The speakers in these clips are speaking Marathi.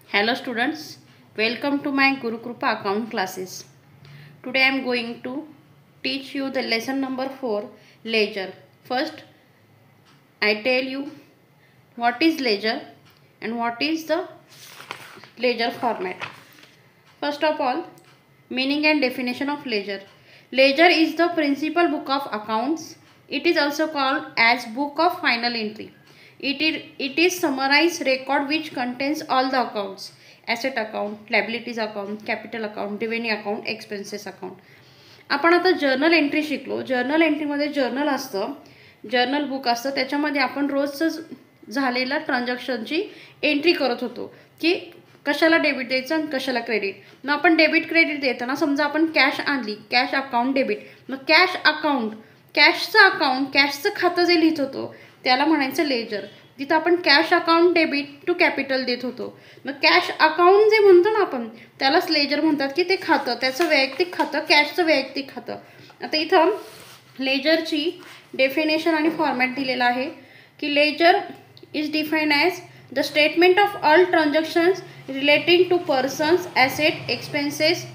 Hello students, welcome to my Guru Krupa account classes. Today I am going to teach you the lesson number 4, ledger. First I tell you what is ledger and what is the ledger format. First of all, meaning and definition of ledger. Ledger is the principal book of accounts. It is also called as book of final entry. It is summarized record which contains all the accounts: asset account, liabilities account, capital account, revenue account, expenses account. आपण आता जर्नल एंट्री शिकलो. जर्नल एंट्रीमध्ये जर्नल असतं, जर्नल बुक असतं, त्याच्यामध्ये आपण रोजच झालेल्या ट्रान्झॅक्शनची एंट्री करत होतो की कशाला डेबिट द्यायचं आणि कशाला क्रेडिट. मग आपण डेबिट क्रेडिट देताना समजा आपण कॅश आणली, कॅश अकाउंट डेबिट, मग कॅश अकाउंट, कॅशचं खातं जे लिहित होतो त्याला म्हणायचं लेजर. तिथं आपण cash account debit to capital देत होतो. मग कॅश अकाउंट जे म्हणतो ना आपण त्यालाच लेजर म्हणतात की ते खातं, त्याचं वैयक्तिक खातं, कॅशचं वैयक्तिक खातं. आता इथं लेजरची डेफिनेशन आणि फॉर्मॅट दिलेला आहे की ledger is defined as the statement of all transactions relating to persons, asset, expenses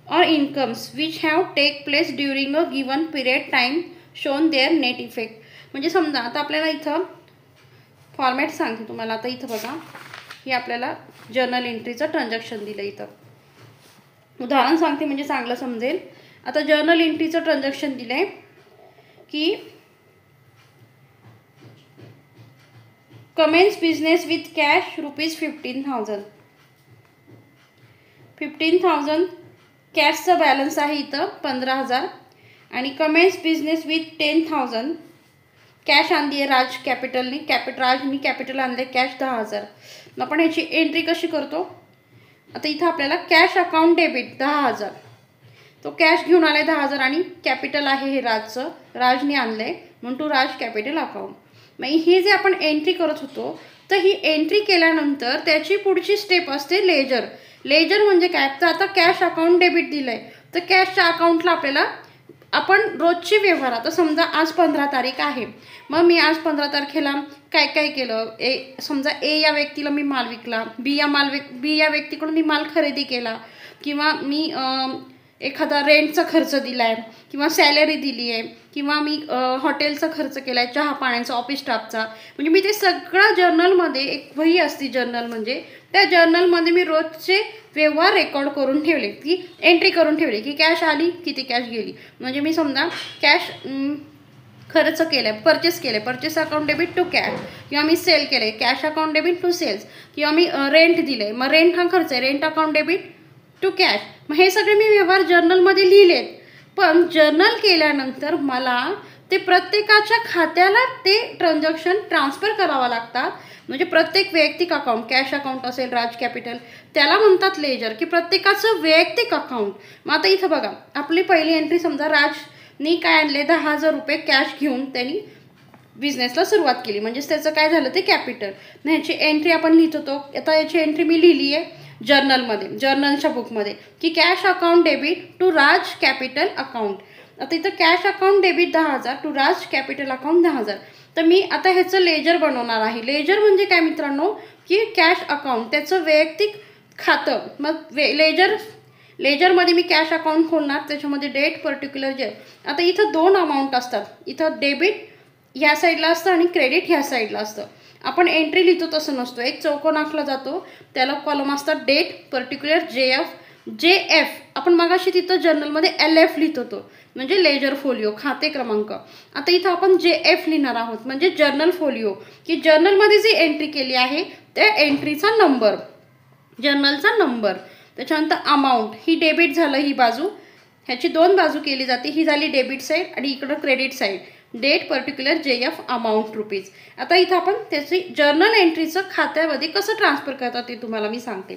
or incomes which have take place during a given period time shown their net effect. म्हणजे समजा आता आपल्याला इथं फॉर्मॅट सांगते तुम्हाला. आता इथं बघा, हे आपल्याला जर्नल एंट्रीचं ट्रान्झॅक्शन दिलं. इथं उदाहरण सांगते म्हणजे चांगलं समजेल. आता जर्नल एंट्रीचं ट्रान्झॅक्शन दिलंय की कमेन्स बिझनेस विथ कॅश ₹15,000. 15,000 कॅशचा बॅलन्स आहे इथं 15,000 आणि कमेन्स बिझनेस विथ 10,000 कॅश आणली आहे राज कॅपिटलनी, राजनी कॅपिटल आणले कॅश 10,000. मग आपण ह्याची एंट्री कशी करतो. आता इथं आपल्याला कॅश अकाउंट डेबिट 10,000, तो कॅश घेऊन आलाय 10,000 आणि कॅपिटल आहे हे राजचं, राजनी आणलंय म्हणून टू राज कॅपिटल अकाउंट. मग ही जे आपण एंट्री करत होतो तर ही एंट्री केल्यानंतर त्याची पुढची स्टेप असते लेजर. लेजर म्हणजे काय, तर आता कॅश अकाउंट डेबिट दिलंय तर कॅशच्या अकाउंटला आपल्याला आपण रोजचे व्यवहार, आता समजा आज 15 तारीख आहे, मग मी आज 15 तारखेला काय काय केलं. समजा ए या व्यक्तीला मी माल विकला, बी या व्यक्तीकडून मी माल खरेदी केला, किंवा मी एखादा रेंटचा खर्च दिला आहे, किंवा सॅलरी दिली आहे, किंवा मी हॉटेलचा खर्च केला आहे, चहा पाण्याचा, ऑफिस स्टाफचा. म्हणजे मी ते सगळं जर्नलमध्ये, एक वही असते जर्नल म्हणजे, त्या जर्नलमध्ये मी रोजचे व्यवहार रेकॉर्ड करून ठेवले, की एंट्री करून ठेवली की कॅश आली, किती कॅश गेली. म्हणजे मी समजा कॅश खर्च केलं आहे, परचेस केलं आहे, purchase account debit to cash, किंवा मी सेल केलं आहे, cash account debit to sales, किंवा मी रेंट दिलं आहे, मग रेंट हा खर्च आहे, rent account debit to cash. मग हे सगळे मी व्यवहार जर्नलमध्ये लिहिलेत. पण जर्नल केल्यानंतर मला ते प्रत्येकाच्या खात्याला ते ट्रान्झॅक्शन ट्रान्सफर करावं लागतात. म्हणजे प्रत्येक वैयक्तिक अकाउंट, कॅश अकाउंट असेल राज कॅपिटल, त्याला म्हणतात लेजर, की प्रत्येकाचं वैयक्तिक अकाउंट. मग आता इथं बघा, आपली पहिली एंट्री समजा राजनी काय आणले, 10,000 रुपये कॅश घेऊन त्यांनी बिझनेसला सुरुवात केली, म्हणजेच त्याचं काय झालं ते कॅपिटल. ह्याची एंट्री आपण लिहित होतो. आता याची एंट्री मी लिहिली आहे जर्नलमध्ये, जर्नलच्या बुकमध्ये, की cash account debit to Raj capital account. आता इथं cash account debit 10,000 to Raj capital account 10,000. तर मी आता ह्याचं लेजर बनवणार आहे. लेजर म्हणजे काय मित्रांनो, की कॅश अकाउंट त्याचं वैयक्तिक खातं. मग लेजरमध्ये मी कॅश अकाउंट खोलणार, त्याच्यामध्ये डेट, पर्टिक्युलर जे. आता इथं 2 अमाऊंट असतात, इथं डेबिट ह्या साईडला असतं आणि क्रेडिट ह्या साईडला असतं. आपण एंट्री लिहितो तसं नसतो, एक चौकोन आखला जातो, त्याला कॉलम असतात डेट, पर्टिक्युलर, JF. आपण मगाशी तिथं जर्नलमध्ये LF लिहित होतो, म्हणजे लेजर फोलिओ, खाते क्रमांक. आता इथं आपण JF लिहिणार आहोत, म्हणजे जर्नल फोलिओ, की जर्नलमध्ये जी एंट्री केली आहे त्या एंट्रीचा नंबर, जर्नलचा नंबर. त्याच्यानंतर अमाऊंट, ही डेबिट झालं, ही बाजू, ह्याची 2 बाजू केली जाते, ही झाली डेबिट साईड आणि इकडं credit side. Date, particular, JF, amount, rupees. आता इथं आपण त्याची जर्नल एंट्रीचं खात्यामध्ये कसं ट्रान्सफर करतात ते तुम्हाला मी सांगते.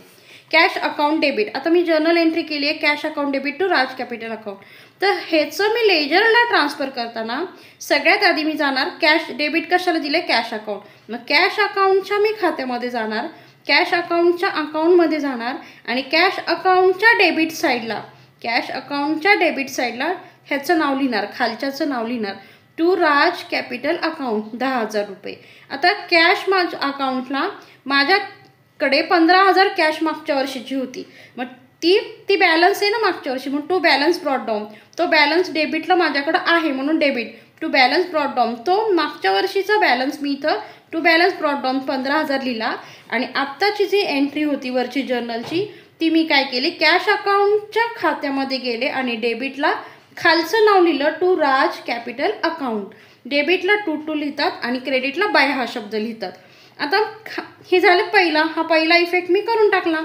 कॅश अकाउंट डेबिट, आता मी जर्नल एंट्री केली आहे cash account debit to Raj capital account. तर ह्याचं मी लेजरला ट्रान्सफर करताना सगळ्यात आधी मी जाणार, कॅश डेबिट कशाला दिले, कॅश अकाउंट. मग कॅश अकाउंटच्या मी खात्यामध्ये जाणार, कॅश अकाउंटच्या अकाउंटमध्ये जाणार आणि कॅश अकाउंटच्या डेबिट साईडला ह्याचं नाव लिहिणार, खालच्याचं नाव लिहिणार, टू राज कॅपिटल अकाउंट 10,000 रुपये. आता कॅश माझ्या अकाउंटला माझ्याकडे 15,000 कॅश मागच्या वर्षीची होती. मग ती बॅलन्स आहे ना मागच्या वर्षी, म्हणून टू बॅलन्स ब्रॉट डाऊन. तो बॅलन्स डेबिटला माझ्याकडे आहे म्हणून debit. To balance brought down, तो मागच्या वर्षीचा बॅलन्स मी इथं टू बॅलन्स ब्रॉट डाऊन 15,000 लिहिला. आणि आत्ताची जी एंट्री होती वरची जर्नलची ती मी काय केली, कॅश अकाउंटच्या खात्यामध्ये गेले आणि डेबिटला खालचं नाव लिहिलं टू राज कॅपिटल अकाउंट. डेबिटला टू लिहितात आणि क्रेडिटला बाय हा शब्द लिहितात. आता हे झालं हा पहिला इफेक्ट मी करून टाकला.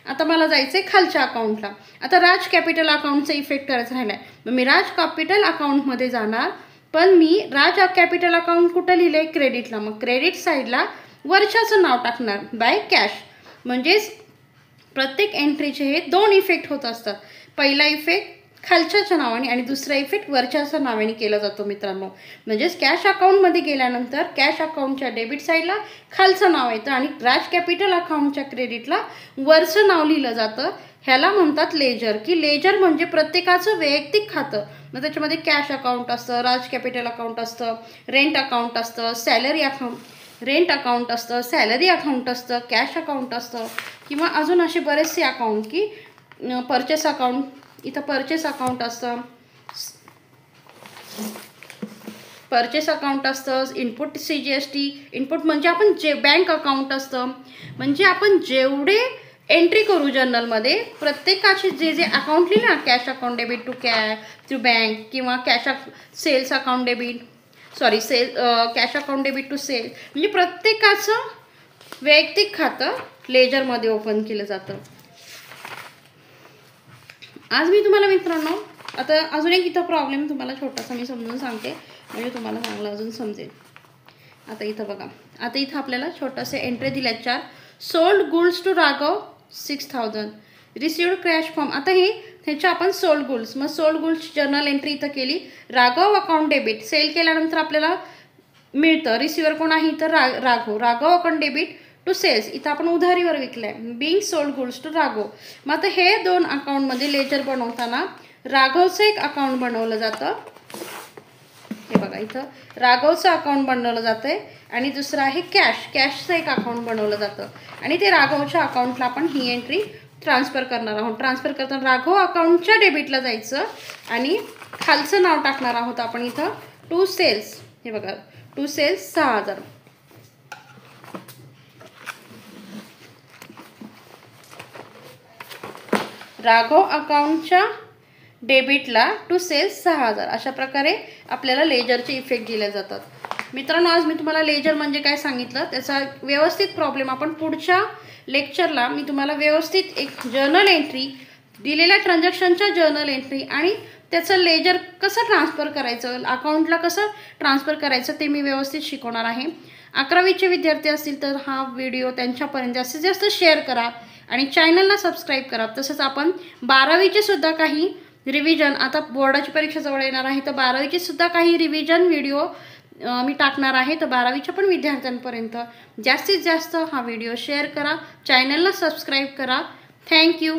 आता मला जायचं आहे खालच्या अकाउंटला. आता राज कॅपिटल अकाउंटचा इफेक्ट करायचा राहिला आहे. मग मी राज कॅपिटल अकाउंटमध्ये जाणार, पण मी राज कॅपिटल अकाउंट कुठं लिहिलं आहे, क्रेडिटला. मग क्रेडिट साईडला वर्षाचं नाव टाकणार बाय कॅश. म्हणजेच प्रत्येक एंट्रीचे हे 2 इफेक्ट होत असतात. पहिला इफेक्ट खालच्याच्या नावाने आणि दुसरा इफेक्ट वरच्याच्या नावाने केला जातो मित्रांनो. म्हणजेच कॅश अकाउंटमध्ये गेल्यानंतर कॅश अकाउंटच्या डेबिट साईडला खालचं नाव येतं आणि राज कॅपिटल अकाउंटच्या क्रेडिटला वरचं नाव लिहिलं जातं. ह्याला म्हणतात लेजर, की लेजर म्हणजे प्रत्येकाचं वैयक्तिक खातं. मग त्याच्यामध्ये कॅश अकाउंट असतं, राज कॅपिटल अकाउंट असतं, रेंट अकाउंट असतं, रेंट अकाउंट असतं, सॅलरी अकाउंट असतं, कॅश अकाउंट असतं, किंवा अजून असे बरेचसे अकाउंट की परचेस अकाउंट. इथं परचेस अकाउंट असतं, इनपुट CGST. इनपुट म्हणजे आपण बँक अकाउंट असतं. म्हणजे आपण जेवढे एंट्री करू जर्नलमध्ये प्रत्येकाचे जे अकाउंट लिहिले ना, cash account debit to bank किंवा sales account debit cash account debit to sale, म्हणजे प्रत्येकाचं वैयक्तिक खातं लेजरमध्ये ओपन केलं जातं. आज मी तुम्हाला मित्रांनो आता अजून एक इथं प्रॉब्लेम तुम्हाला छोटासा मी समजून सांगते, म्हणजे तुम्हाला चांगलं अजून समजेल. आता इथं बघा, आता इथं आपल्याला छोटासे एंट्री दिल्यात 4. Sold goods to Raghav 6,000, received cash from. आता ह्याच्या आपण सोल्ड गुड्स, मग सोल्ड गुड्सची जर्नल एंट्री इथं केली. राघव अकाउंट डेबिट, सेल केल्यानंतर आपल्याला मिळतं. रिसिव्हर कोण आहे तर Raghav account debit to sales, इथं आपण उधारीवर विकलं आहे. Being sold goods to Raghav. मग आता हे 2 अकाउंटमध्ये लेजर बनवताना राघवचं एक अकाउंट बनवलं जातं. हे बघा इथं राघवचं अकाउंट बनवलं जातं आहे आणि दुसरं आहे कॅशचं एक अकाउंट बनवलं जातं. आणि ते राघवच्या अकाउंटला आपण ही एंट्री ट्रान्सफर करणार आहोत. ट्रान्सफर करताना राघव अकाउंटच्या डेबिटला जायचं आणि खालचं नाव टाकणार आहोत आपण इथं टू सेल्स. हे बघा टू सेल्स 6,000. राघव अकाउंटच्या डेबिटला टू सेल्स 6,000. अशा प्रकारे आपल्याला लेजरचे इफेक्ट दिले जातात. मित्रांनो, आज मी तुम्हाला लेजर म्हणजे काय सांगितलं, त्याचा व्यवस्थित प्रॉब्लेम आपण पुढच्या लेक्चरला मी तुम्हाला व्यवस्थित एक जर्नल एंट्री, दिलेल्या ट्रान्झॅक्शनच्या जर्नल एंट्री आणि त्याचं लेजर कसं ट्रान्सफर करायचं, अकाउंटला कसं ट्रान्सफर करायचं ते मी व्यवस्थित शिकवणार आहे. 11वीचे विद्यार्थी असतील तर हा व्हिडिओ त्यांच्यापर्यंत जास्तीत जास्त शेअर करा आणि चॅनलला सबस्क्राईब करा. तसंच आपण 12वीचे सुद्धा काही रिव्हिजन, आता बोर्डाची परीक्षा जवळ येणार आहे तर 12वीचे सुद्धा काही रिव्हिजन व्हिडिओ मी टाकणार आहे. तर 12वीच्या पण विद्यार्थ्यांपर्यंत जास्तीत जास्त हा व्हिडिओ शेअर करा, चॅनलला सबस्क्राईब करा. थँक्यू.